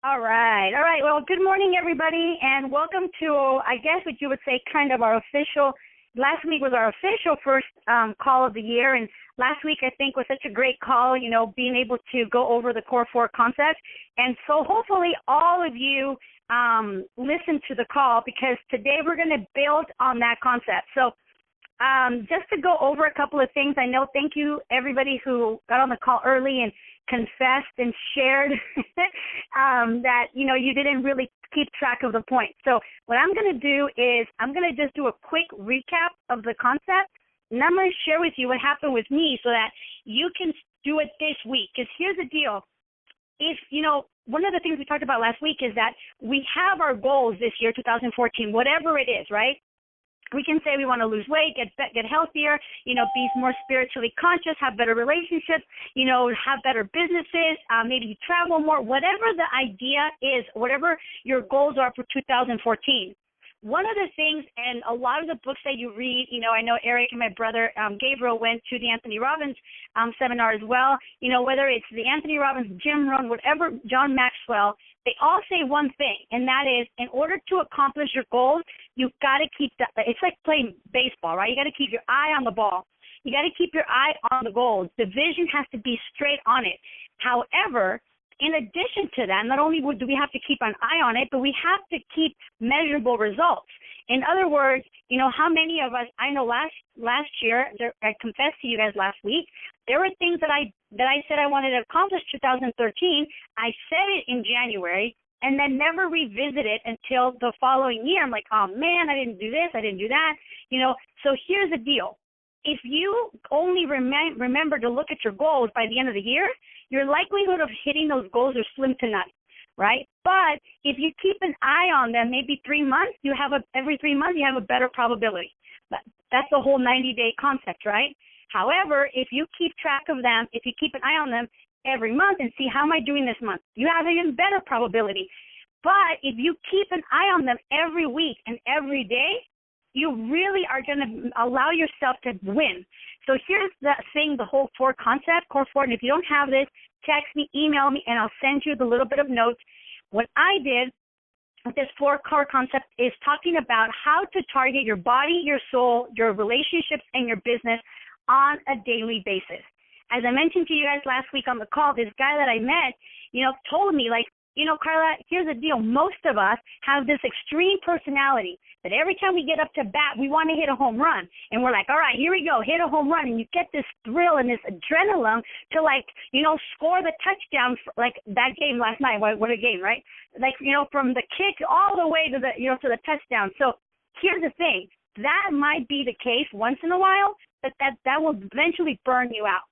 All right. All right. Well, good morning, everybody, and welcome to, I guess what you would say, kind of our official, last week was our official first call of the year, and last week I think was such a great call, being able to go over the core four concepts. And so hopefully all of you listen to the call, because today we're going to build on that concept. So just to go over a couple of things, thank you everybody who got on the call early and confessed and shared that, you didn't really keep track of the point. So what I'm going to do is I'm going to just do a quick recap of the concept, and I'm going to share with you what happened with me so that you can do it this week. Because here's the deal. If, one of the things we talked about last week is that we have our goals this year, 2014, whatever it is, right? We can say we want to lose weight, get healthier, be more spiritually conscious, have better relationships, have better businesses, maybe travel more, whatever the idea is, whatever your goals are for 2014. One of the things, and a lot of the books that you read, I know Eric and my brother Gabriel went to the Anthony Robbins seminar as well, whether it's the Anthony Robbins, Jim Rohn, whatever, John Maxwell, they all say one thing, and that is, in order to accomplish your goals, you've got to keep it's like playing baseball, right? You got to keep your eye on the ball. You got to keep your eye on the goals. The vision has to be straight on it. However, in addition to that, not only do we have to keep an eye on it, but we have to keep measurable results. In other words, how many of us, I know last year, I confessed to you guys last week, there were things that I said I wanted to accomplish 2013. I said it in January and then never revisit it until the following year. I'm like, oh man, I didn't do this, I didn't do that. So here's the deal. If you only remember to look at your goals by the end of the year, your likelihood of hitting those goals are slim to none, right? But if you keep an eye on them, maybe 3 months, every 3 months you have a better probability. But that's the whole 90-day concept, right? However, if you keep track of them, if you keep an eye on them every month and see, how am I doing this month, you have an even better probability. But if you keep an eye on them every week and every day, you really are going to allow yourself to win. So here's the thing, the whole core four, and if you don't have this, text me, email me, and I'll send you the little bit of notes. What I did with this four core concept is talking about how to target your body, your soul, your relationships, and your business on a daily basis. As I mentioned to you guys last week on the call, this guy that I met, told me, like, Karla, here's the deal. Most of us have this extreme personality that every time we get up to bat, we want to hit a home run. And we're like, all right, here we go, hit a home run. And you get this thrill and this adrenaline to, score the touchdown, like that game last night. What a game, right? Like, from the kick all the way to the, to the touchdown. So here's the thing. That might be the case once in a while, but that will eventually burn you out.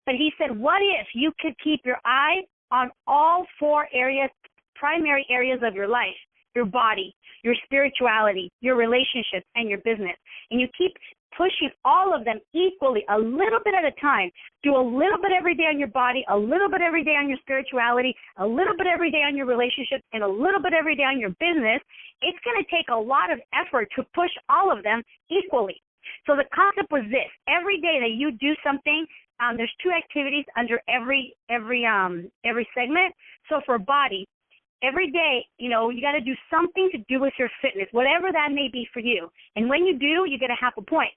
But he said, what if you could keep your eye on all four areas, primary areas of your life, your body, your spirituality, your relationships, and your business, and you keep pushing all of them equally, a little bit at a time. Do a little bit every day on your body, a little bit every day on your spirituality, a little bit every day on your relationships, and a little bit every day on your business. It's going to take a lot of effort to push all of them equally. So the concept was this: every day that you do something, there's two activities under every segment. So for body, every day, you got to do something to do with your fitness, whatever that may be for you. And when you do, you get a half a point.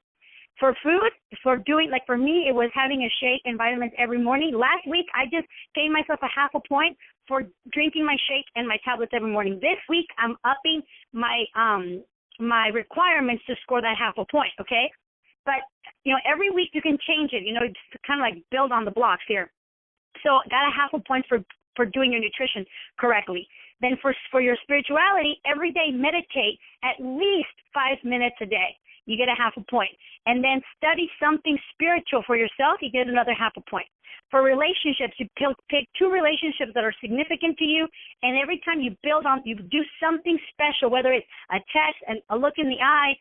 For food, for me, it was having a shake and vitamins every morning. Last week, I just gave myself a half a point for drinking my shake and my tablets every morning. This week, I'm upping my requirements to score that half a point, okay? But, every week you can change it, just kind of like build on the blocks here. So got a half a point for doing your nutrition correctly. Then for your spirituality, every day meditate at least 5 minutes a day. You get a half a point. And then study something spiritual for yourself, you get another half a point. For relationships, you pick two relationships that are significant to you, and every time you do something special, whether it's a text and a look in the eye,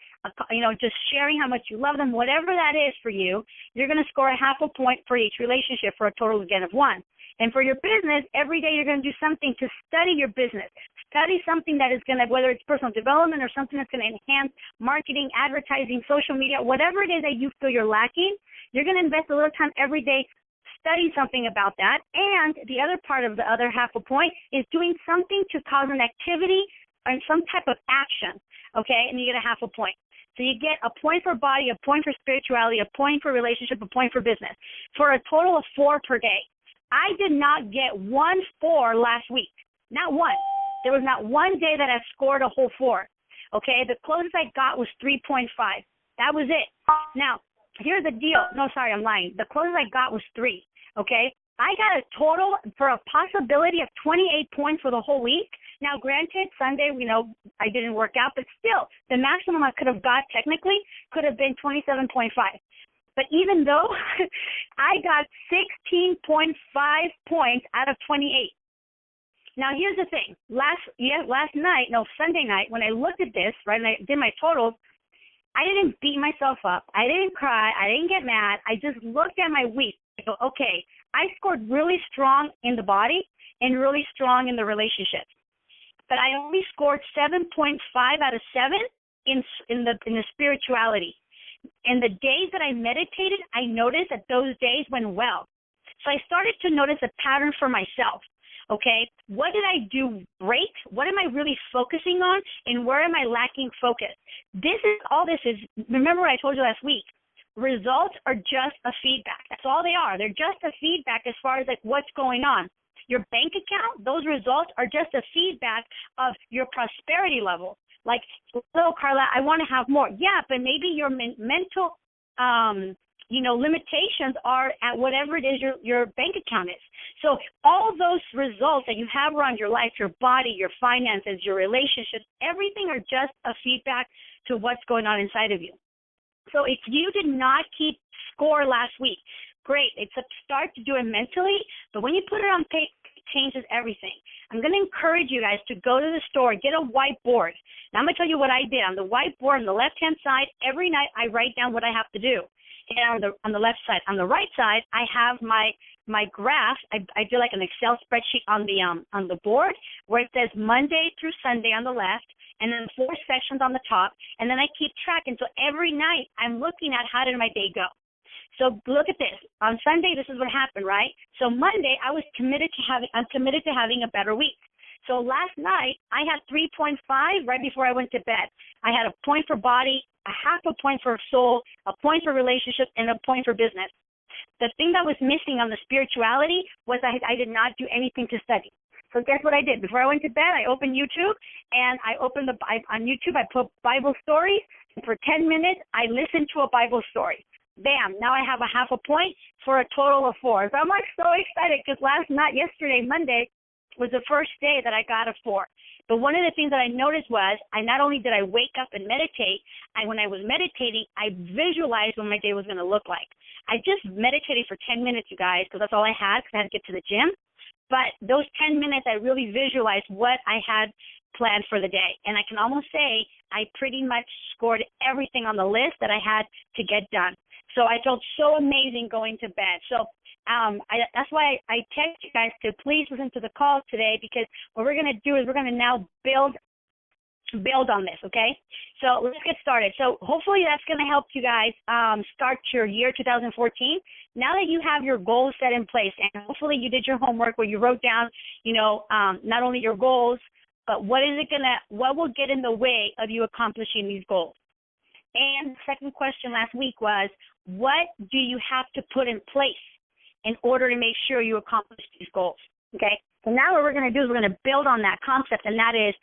just sharing how much you love them, whatever that is for you, you're going to score a half a point for each relationship for a total, again, of 1. And for your business, every day you're going to do something to study your business. Study something that is going to, whether it's personal development or something that's going to enhance marketing, advertising, social media, whatever it is that you feel you're lacking, you're going to invest a little time every day study something about that. And the other part of the other half a point is doing something to cause an activity and some type of action, okay? And you get a half a point. So you get a point for body, a point for spirituality, a point for relationship, a point for business, for a total of 4 per day. I did not get 1 4 last week. Not one. There was not one day that I scored a whole 4. Okay, the closest I got was 3.5. That was it. Now, here's the deal. No, sorry, I'm lying. The closest I got was 3. Okay, I got a total for a possibility of 28 points for the whole week. Now, granted, Sunday, I didn't work out, but still, the maximum I could have got technically could have been 27.5. But even though I got 16.5 points out of 28. Now, here's the thing. Sunday night, when I looked at this, right, and I did my totals, I didn't beat myself up. I didn't cry. I didn't get mad. I just looked at my week. I go, okay, I scored really strong in the body and really strong in the relationships. But I only scored 7.5 out of 7 in the spirituality. And the days that I meditated, I noticed that those days went well. So I started to notice a pattern for myself. Okay, what did I do great? What am I really focusing on? And where am I lacking focus? All this is, remember what I told you last week, results are just a feedback. That's all they are. They're just a feedback as far as like what's going on. Your bank account, those results are just a feedback of your prosperity level. Like, hello, Karla, I want to have more. Yeah, but maybe your mental limitations are at whatever it is your bank account is. So all those results that you have around your life, your body, your finances, your relationships, everything are just a feedback to what's going on inside of you. So if you did not keep score last week, great. It's a start to do it mentally, but when you put it on paper, it changes everything. I'm going to encourage you guys to go to the store, get a whiteboard. Now I'm going to tell you what I did. On the whiteboard on the left-hand side, every night I write down what I have to do. And on the left side, on the right side, I have my graph. I do like an Excel spreadsheet on the board where it says Monday through Sunday on the left, and then 4 sections on the top, and then I keep track. And so every night I'm looking at how did my day go. So look at this. On Sunday, this is what happened, right? So Monday, I'm committed to having a better week. So last night, I had 3.5 right before I went to bed. I had a point for body, a half a point for soul, a point for relationship, and a point for business. The thing that was missing on the spirituality was I did not do anything to study. So guess what I did? Before I went to bed, I opened YouTube, and on YouTube, I put Bible stories. And for 10 minutes, I listened to a Bible story. Bam, now I have a half a point for a total of 4. So I'm like so excited because yesterday, Monday, was the first day that I got a 4. But one of the things that I noticed was not only did I wake up and meditate, when I was meditating, I visualized what my day was going to look like. I just meditated for 10 minutes, you guys, because that's all I had because I had to get to the gym. But those 10 minutes, I really visualized what I had planned for the day. And I can almost say I pretty much scored everything on the list that I had to get done. So I felt so amazing going to bed. So that's why I text you guys to please listen to the call today, because what we're going to do is we're going to now build on this, okay? So let's get started. So hopefully that's going to help you guys start your year 2014. Now that you have your goals set in place, and hopefully you did your homework where you wrote down, not only your goals, but what will get in the way of you accomplishing these goals? And the second question last week was, what do you have to put in place in order to make sure you accomplish these goals? Okay, so now what we're going to do is we're going to build on that concept, and that is,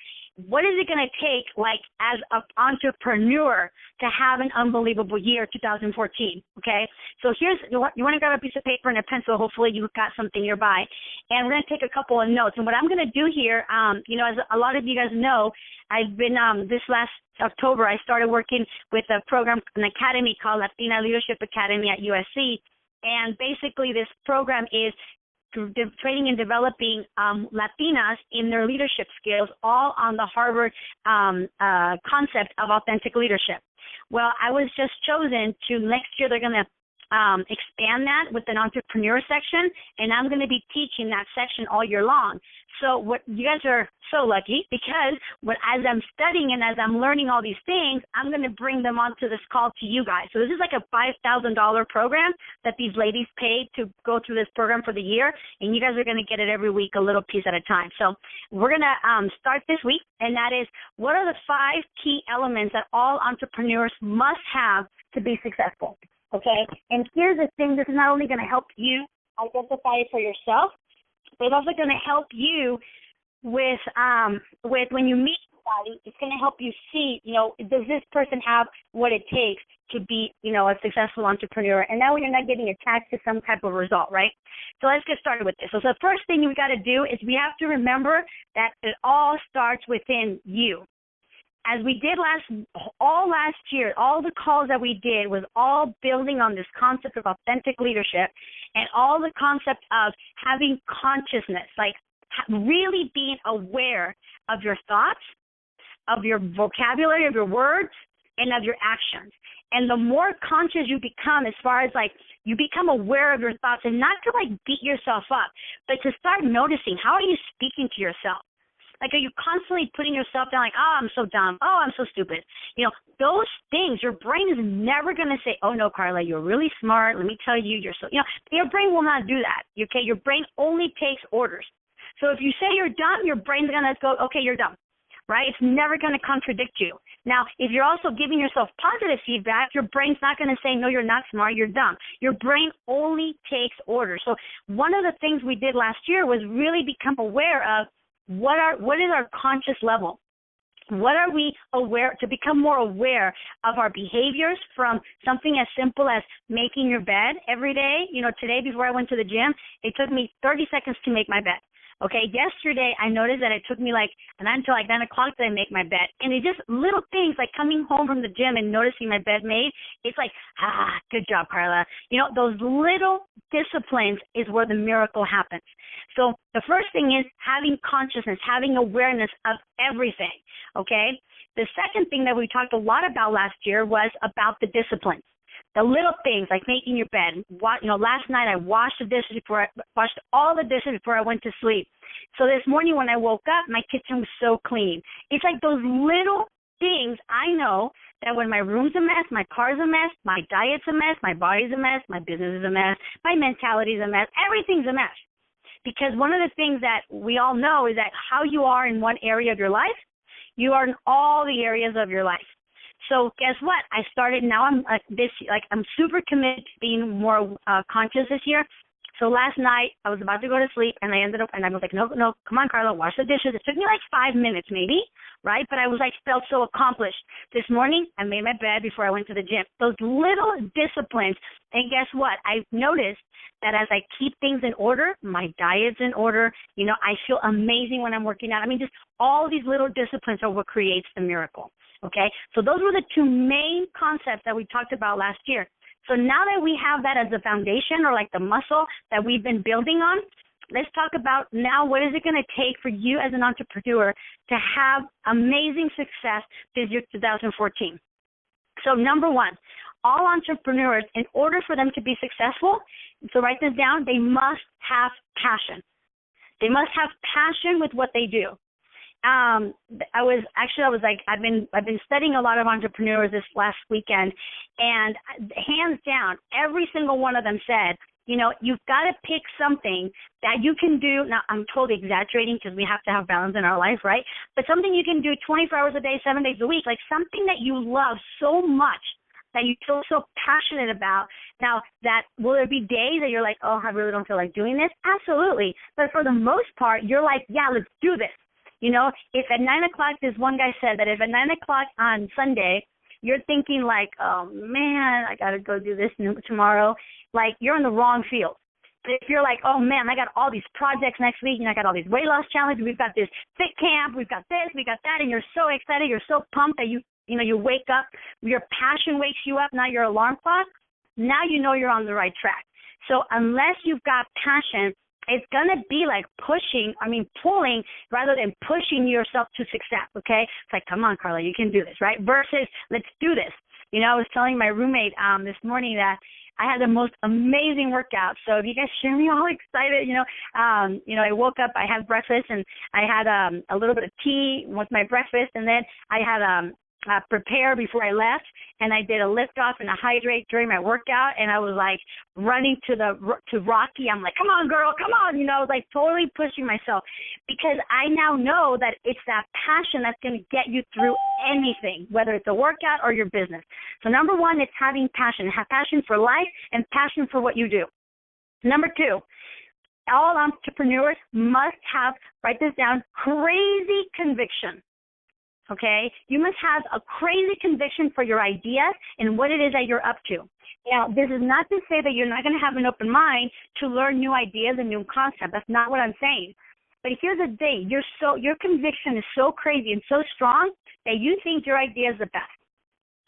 what is it going to take, like, as an entrepreneur to have an unbelievable year, 2014, okay? So you want to grab a piece of paper and a pencil. Hopefully you've got something nearby. And we're going to take a couple of notes. And what I'm going to do here, as a lot of you guys know, I've been, this last October, I started working with an academy called Latina Leadership Academy at USC. And basically this program is training and developing Latinas in their leadership skills, all on the Harvard concept of authentic leadership. Well, I was just chosen to, next year they're going to expand that with an entrepreneur section, and I'm going to be teaching that section all year long. So what you guys are so lucky because as I'm studying and as I'm learning all these things, I'm going to bring them onto this call to you guys. So this is like a $5,000 program that these ladies paid to go through this program for the year, and you guys are going to get it every week, a little piece at a time. So we're going to start this week, and that is, what are the 5 key elements that all entrepreneurs must have to be successful? Okay, and here's the thing, this is not only going to help you identify it for yourself, but it's also going to help you with when you meet somebody, it's going to help you see, does this person have what it takes to be, a successful entrepreneur? And that way you're not getting attached to some type of result, right? So let's get started with this. So the first thing we got to do is we have to remember that it all starts within you. As we did last year, all the calls that we did was all building on this concept of authentic leadership and all the concept of having consciousness, like really being aware of your thoughts, of your vocabulary, of your words, and of your actions. And the more conscious you become, as far as like you become aware of your thoughts, and not to like beat yourself up, but to start noticing, how are you speaking to yourself? Like, are you constantly putting yourself down like, oh, I'm so dumb, oh, I'm so stupid? Those things, your brain is never going to say, oh, no, Karla, you're really smart. Let me tell you, you're so, your brain will not do that, okay? Your brain only takes orders. So if you say you're dumb, your brain's going to go, okay, you're dumb, right? It's never going to contradict you. Now, if you're also giving yourself positive feedback, your brain's not going to say, no, you're not smart, you're dumb. Your brain only takes orders. So one of the things we did last year was really become aware of what is our conscious level? What are we aware, to become more aware of our behaviors, from something as simple as making your bed every day. Today before I went to the gym, it took me 30 seconds to make my bed. Okay, yesterday I noticed that it took me until 9 o'clock that I make my bed. And it's just little things like coming home from the gym and noticing my bed made. It's like, good job, Karla. Those little disciplines is where the miracle happens. So the first thing is having consciousness, having awareness of everything, okay? The second thing that we talked a lot about last year was about the disciplines. The little things like making your bed. Last night I washed all the dishes before I went to sleep. So this morning when I woke up, my kitchen was so clean. It's like those little things. I know that when my room's a mess, my car's a mess, my diet's a mess, my body's a mess, my business is a mess, my mentality's a mess, everything's a mess. Because one of the things that we all know is that how you are in one area of your life, you are in all the areas of your life. So guess what? I started now. I'm super committed to being more conscious this year. So last night I was about to go to sleep, and I was like, no, come on, Karla, wash the dishes. It took me like 5 minutes maybe, right? But I was felt so accomplished. This morning I made my bed before I went to the gym. Those little disciplines. And guess what? I've noticed that as I keep things in order, my diet's in order. I feel amazing when I'm working out. I mean, just all these little disciplines are what creates the miracle. Okay, so those were the 2 main concepts that we talked about last year. So now that we have that as the foundation, or like the muscle that we've been building on, let's talk about now what is it going to take for you as an entrepreneur to have amazing success this year, 2014. So number 1, all entrepreneurs, in order for them to be successful, so write this down, they must have passion. They must have passion with what they do. I've been studying a lot of entrepreneurs this last weekend, and hands down, every single one of them said, you've got to pick something that you can do. Now, I'm totally exaggerating because we have to have balance in our life, right? But something you can do 24 hours a day, 7 days a week, like something that you love so much that you feel so passionate about. Now, will there be days that you're like, oh, I really don't feel like doing this? Absolutely. But for the most part, you're like, yeah, let's do this. If at 9 o'clock, this one guy said that if at 9 o'clock on Sunday, you're thinking like, oh, man, I got to go do this tomorrow, like you're in the wrong field. But if you're like, oh, man, I got all these projects next week, I got all these weight loss challenges, we've got this fit camp, we've got this, we got that, and you're so excited, you're so pumped that you wake up, your passion wakes you up, not your alarm clock, now you know you're on the right track. So unless you've got passion, it's going to be like pulling rather than pushing yourself to success, okay? It's like, come on, Karla, you can do this, right? Versus, let's do this. I was telling my roommate this morning that I had the most amazing workout. So if you guys hear me all excited, I woke up, I had breakfast, and I had a little bit of tea with my breakfast, and then I had prepare before I left, and I did a lift off and a hydrate during my workout, and I was like running to Rocky. I'm like, come on, girl, come on, like totally pushing myself, because I now know that it's that passion that's going to get you through anything, whether it's a workout or your business. So number one, it's having passion. Have passion for life and passion for what you do. Number two, all entrepreneurs must have, write this down, crazy conviction. Okay, you must have a crazy conviction for your idea and what it is that you're up to. Now, this is not to say that you're not going to have an open mind to learn new ideas and new concepts. That's not what I'm saying. But here's the thing: your conviction is so crazy and so strong that you think your idea is the best.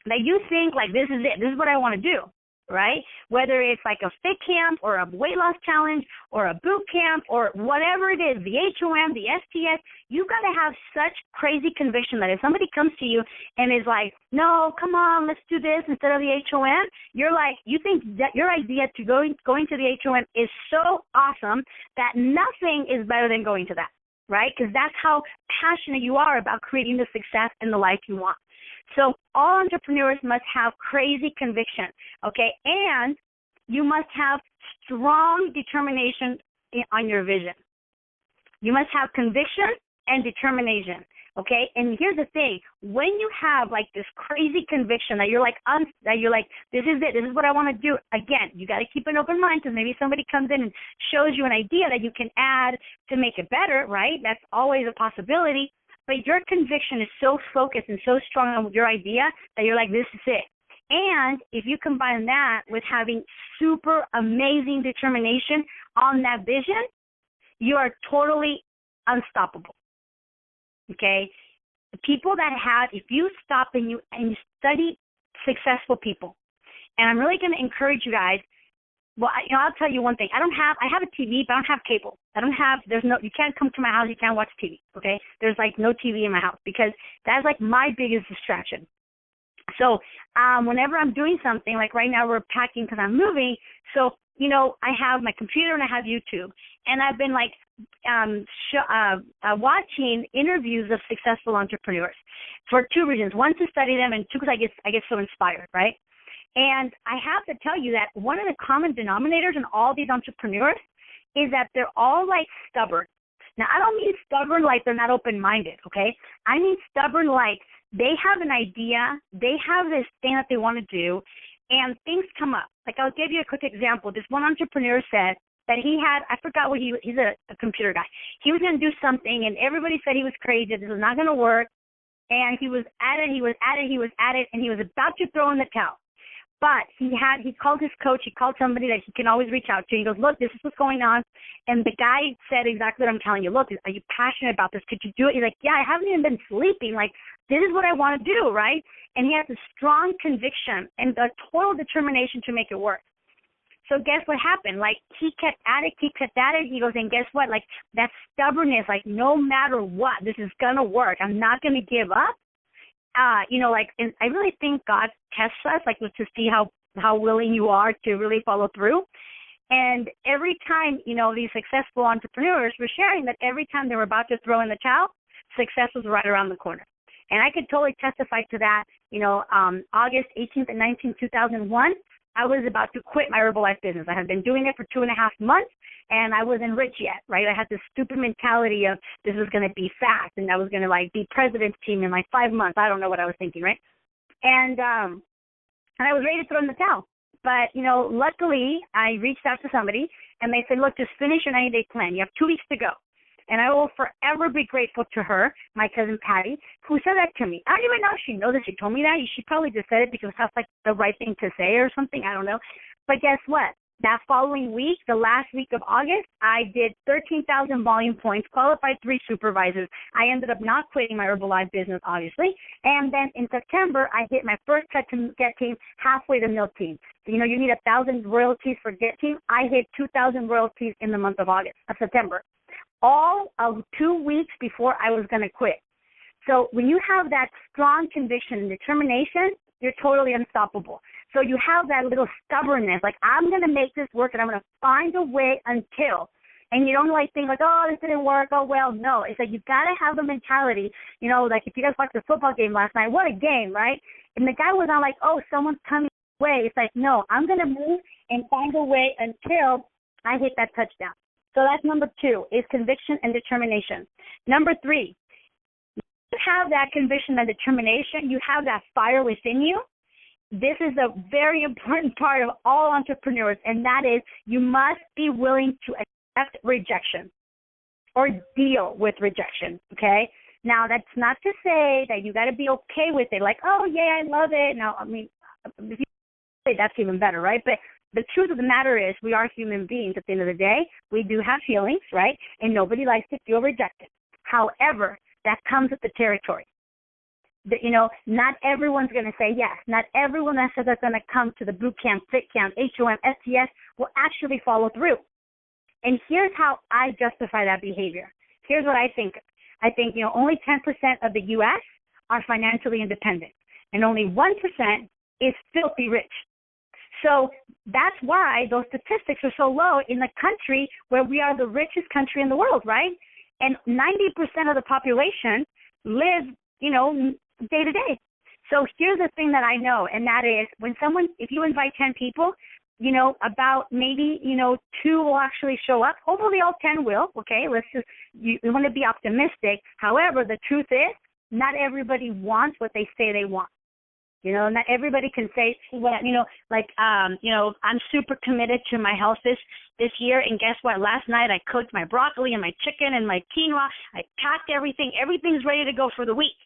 That you think like this is it. This is what I want to do. Right? Whether it's like a fit camp or a weight loss challenge or a boot camp or whatever it is, the HOM, the STS, you've got to have such crazy conviction that if somebody comes to you and is like, no, come on, let's do this instead of the HOM, you're like, you think that your idea to going to the HOM is so awesome that nothing is better than going to that, right? Because that's how passionate you are about creating the success and the life you want. So all entrepreneurs must have crazy conviction, okay? And you must have strong determination on your vision. You must have conviction and determination, okay? And here's the thing: when you have like this crazy conviction that you're like, this is it, this is what I want to do. Again, you got to keep an open mind, because maybe somebody comes in and shows you an idea that you can add to make it better, right? That's always a possibility. But your conviction is so focused and so strong on your idea that you're like, this is it. And if you combine that with having super amazing determination on that vision, you are totally unstoppable. Okay? The people that have, if you stop and you study successful people, and I'm really going to encourage you guys. Well, I'll tell you one thing. I have a TV, but I don't have cable. You can't come to my house, you can't watch TV, okay? There's like no TV in my house, because that's like my biggest distraction. So whenever I'm doing something, like right now we're packing because I'm moving, so, I have my computer and I have YouTube, and I've been like watching interviews of successful entrepreneurs for two reasons. One, to study them, and two, because I get so inspired, right? And I have to tell you that one of the common denominators in all these entrepreneurs is that they're all like stubborn. Now, I don't mean stubborn like they're not open-minded, okay? I mean stubborn like they have an idea, they have this thing that they want to do, and things come up. Like, I'll give you a quick example. This one entrepreneur said that he had, I forgot what he's a computer guy. He was going to do something, and everybody said he was crazy, this was not going to work, and he was at it, and he was about to throw in the towel. But he called his coach, he called somebody that he can always reach out to. He goes, look, this is what's going on. And the guy said exactly what I'm telling you. Look, are you passionate about this? Could you do it? He's like, yeah, I haven't even been sleeping. Like, this is what I want to do, right? And he has a strong conviction and a total determination to make it work. So guess what happened? Like, he kept at it. He goes, and guess what? Like, that stubbornness, like, no matter what, this is going to work. I'm not going to give up. And I really think God tests us, like, to see how willing you are to really follow through. And every time, these successful entrepreneurs were sharing that every time they were about to throw in the towel, success was right around the corner. And I could totally testify to that. August 18th and 19th, 2001, I was about to quit my Herbalife business. I had been doing it for 2.5 months, and I wasn't rich yet, right? I had this stupid mentality of this was going to be fast, and I was going to, like, be president's team in, like, 5 months. I don't know what I was thinking, right? And I was ready to throw in the towel. But, luckily, I reached out to somebody, and they said, look, just finish your 90-day plan. You have 2 weeks to go. And I will forever be grateful to her, my cousin Patty, who said that to me. I don't even know if she knows that she told me that. She probably just said it because that's like the right thing to say or something. I don't know. But guess what? That following week, the last week of August, I did 13,000 volume points, qualified 3 supervisors. I ended up not quitting my Herbalife business, obviously. And then in September, I hit my first cut to get team, halfway to milk team. You need 1,000 royalties for get team. I hit 2,000 royalties in the month of September. All of 2 weeks before I was going to quit. So when you have that strong conviction and determination, you're totally unstoppable. So you have that little stubbornness, like, I'm going to make this work and I'm going to find a way until. And you don't like think like, oh, this didn't work. Oh, well, no. It's like you've got to have the mentality, like if you guys watched the football game last night, what a game, right? And the guy was not like, oh, someone's coming away. It's like, no, I'm going to move and find a way until I hit that touchdown. So that's number 2 is conviction and determination. Number 3, you have that conviction and determination. You have that fire within you. This is a very important part of all entrepreneurs, and that is you must be willing to accept rejection or deal with rejection, okay? Now, that's not to say that you got to be okay with it, like, oh, yeah, I love it. Now, I mean, if you say that's even better, right? But the truth of the matter is we are human beings at the end of the day. We do have feelings, right? And nobody likes to feel rejected. However, that comes with the territory. Not everyone's going to say yes. Not everyone that says they're going to come to the boot camp, fit camp, HOM, STS will actually follow through. And here's how I justify that behavior. Here's what I think. I think, only 10% of the U.S. are financially independent, and only 1% is filthy rich. So that's why those statistics are so low in the country where we are the richest country in the world, right? And 90% of the population live, day to day. So here's the thing that I know, and that is if you invite 10 people, about maybe, 2 will actually show up. Hopefully all 10 will, okay? You want to be optimistic. However, the truth is not everybody wants what they say they want. Not everybody can say, I'm super committed to my health this year, and guess what? Last night I cooked my broccoli and my chicken and my quinoa. I packed everything. Everything's ready to go for the week.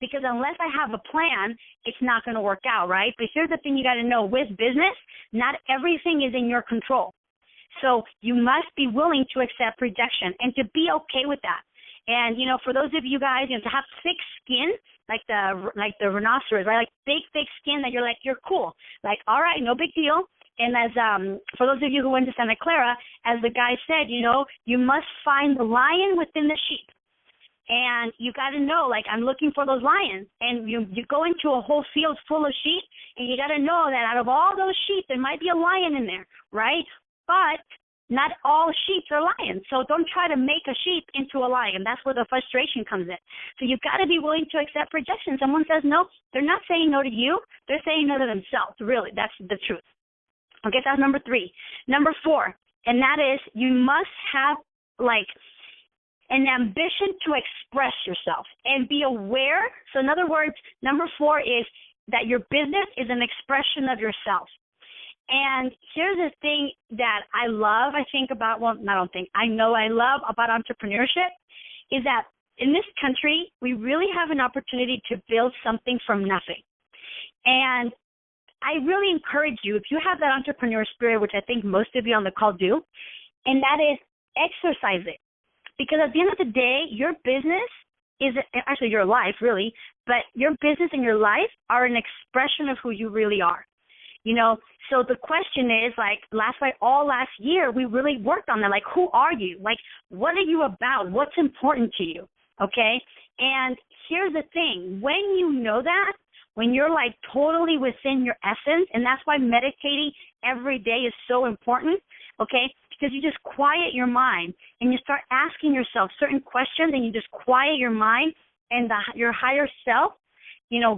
Because unless I have a plan, it's not going to work out, right? But here's the thing you got to know. With business, not everything is in your control. So you must be willing to accept rejection and to be okay with that. And, for those of you guys, to have thick skin, like the rhinoceros, right? Like big, thick skin that you're cool. Like, all right, no big deal. And as for those of you who went to Santa Clara, as the guy said, you must find the lion within the sheep. And you got to know, like, I'm looking for those lions. And you go into a whole field full of sheep, and you got to know that out of all those sheep, there might be a lion in there, right? But not all sheep are lions. So don't try to make a sheep into a lion. That's where the frustration comes in. So you've got to be willing to accept rejection. Someone says no, they're not saying no to you. They're saying no to themselves, really. That's the truth. Okay, that's number 3. Number 4, and that is you must have, an ambition to express yourself and be aware. So in other words, number 4 is that your business is an expression of yourself. And here's the thing that I love, I know I love about entrepreneurship is that in this country, we really have an opportunity to build something from nothing. And I really encourage you, if you have that entrepreneur spirit, which I think most of you on the call do, and that is exercise it. Because at the end of the day, your business is actually your life, really, but your business and your life are an expression of who you really are. So the question is, all last year, we really worked on that. Like, who are you? Like, what are you about? What's important to you? Okay? And here's the thing. When you know that, when you're totally within your essence, and that's why meditating every day is so important, okay? Because you just quiet your mind and you start asking yourself certain questions and you just quiet your mind and your higher self,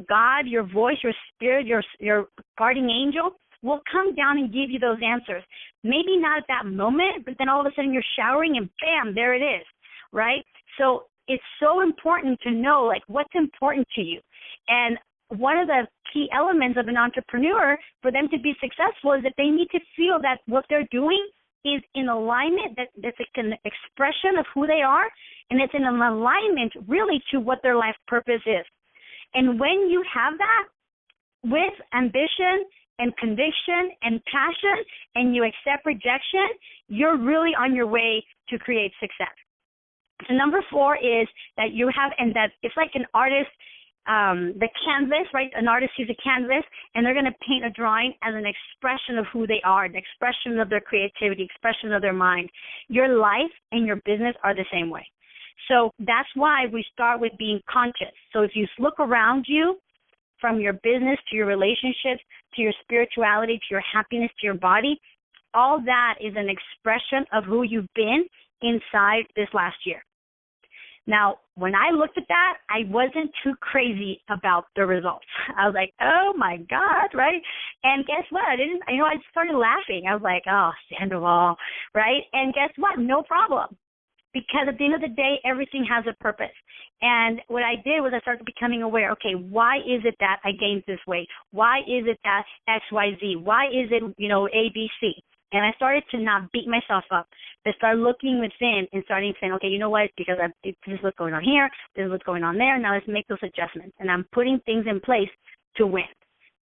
God, your voice, your spirit, your guardian angel will come down and give you those answers. Maybe not at that moment, but then all of a sudden you're showering and bam, there it is, right? So it's so important to know what's important to you. And one of the key elements of an entrepreneur for them to be successful is that they need to feel that what they're doing is in alignment, that's an expression of who they are, and it's in an alignment really to what their life purpose is. And when you have that with ambition and conviction and passion and you accept rejection, you're really on your way to create success. So number 4 is that you have, and that it's like an artist, the canvas, right? An artist sees a canvas, and they're going to paint a drawing as an expression of who they are, an expression of their creativity, expression of their mind. Your life and your business are the same way. So that's why we start with being conscious. So if you look around you, from your business to your relationships to your spirituality to your happiness to your body, all that is an expression of who you've been inside this last year. Now, when I looked at that, I wasn't too crazy about the results. I was like, oh my God, right? And guess what? I started laughing. I was like, oh, Sandoval, right? And guess what? No problem. Because at the end of the day, everything has a purpose. And what I did was I started becoming aware, okay, why is it that I gained this weight? Why is it that X, Y, Z? Why is it, A, B, C? And I started to not beat myself up. I started looking within and starting saying, okay, you know what, because this is what's going on here, this is what's going on there, now let's make those adjustments. And I'm putting things in place to win.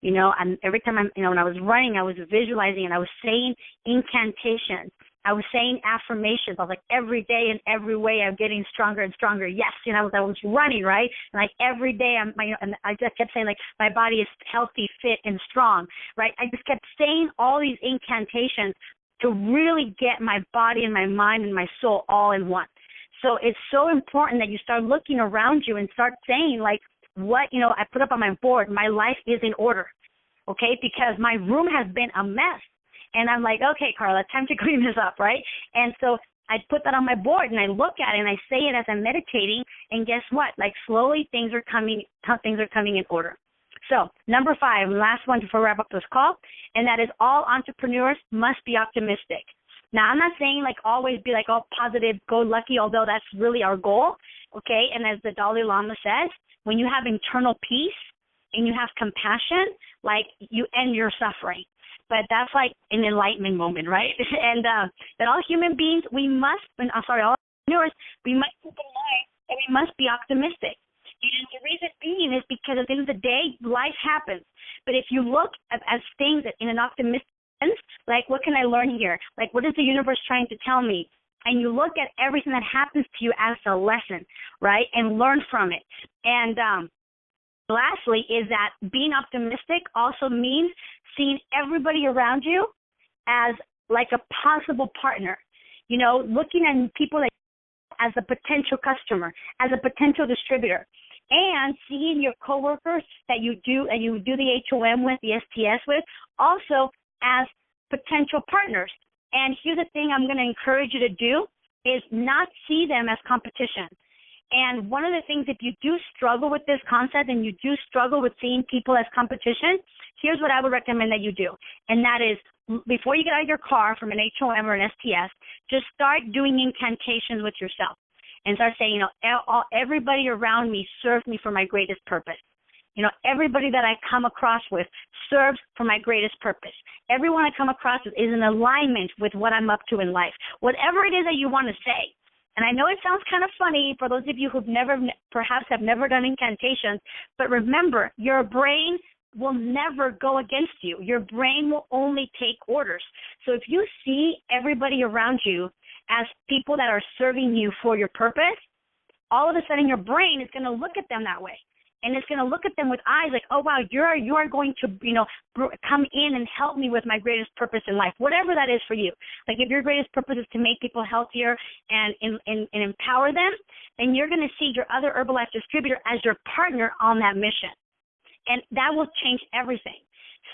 Every time when I was running, I was visualizing and I was saying incantations. I was saying affirmations. I was like, every day in every way I'm getting stronger and stronger. Yes, I was running, right? And like every day and I just kept saying like my body is healthy, fit, and strong, right? I just kept saying all these incantations to really get my body and my mind and my soul all in one. So it's so important that you start looking around you and start saying like what, I put up on my board, my life is in order, okay? Because my room has been a mess. And I'm like, okay, Karla, time to clean this up, right? And so I put that on my board and I look at it and I say it as I'm meditating. And guess what? Like slowly things are coming in order. So number 5, last one before we wrap up this call, and that is all entrepreneurs must be optimistic. Now, I'm not saying like always be like all positive, go lucky, although that's really our goal, okay? And as the Dalai Lama says, when you have internal peace and you have compassion, like you end your suffering. But that's like an enlightenment moment, right? And that all human beings, all entrepreneurs, we must keep in mind that we must be optimistic. And the reason being is because at the end of the day, life happens. But if you look at things in an optimistic sense, like what can I learn here? Like what is the universe trying to tell me? And you look at everything that happens to you as a lesson, right? And learn from it. And lastly is that being optimistic also means seeing everybody around you as like a possible partner, looking at people as a potential customer, as a potential distributor, and seeing your coworkers that you do the HOM with, the STS with, also as potential partners. And here's the thing I'm going to encourage you to do is not see them as competition. And one of the things, if you do struggle with this concept and you do struggle with seeing people as competition, here's what I would recommend that you do. And that is, before you get out of your car from an HOM or an STS, just start doing incantations with yourself and start saying, everybody around me serves me for my greatest purpose. Everybody that I come across with serves for my greatest purpose. Everyone I come across with is in alignment with what I'm up to in life. Whatever it is that you want to say. And I know it sounds kind of funny for those of you who've perhaps have never done incantations, but remember, your brain will never go against you. Your brain will only take orders. So if you see everybody around you as people that are serving you for your purpose, all of a sudden your brain is going to look at them that way. And it's going to look at them with eyes like, oh, wow, you are going to, come in and help me with my greatest purpose in life, whatever that is for you. Like if your greatest purpose is to make people healthier and empower them, then you're going to see your other Herbalife distributor as your partner on that mission. And that will change everything.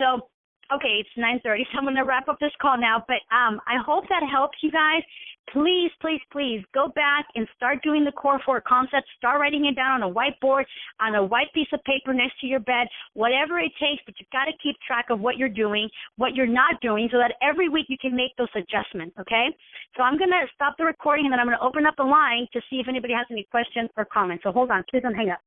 So, okay, it's 9:30, so I'm going to wrap up this call now. But I hope that helps you guys. Please, please, please go back and start doing the core 4 concepts. Start writing it down on a whiteboard, on a white piece of paper next to your bed, whatever it takes. But you've got to keep track of what you're doing, what you're not doing, so that every week you can make those adjustments, okay? So I'm going to stop the recording, and then I'm going to open up the line to see if anybody has any questions or comments. So hold on. Please don't hang up.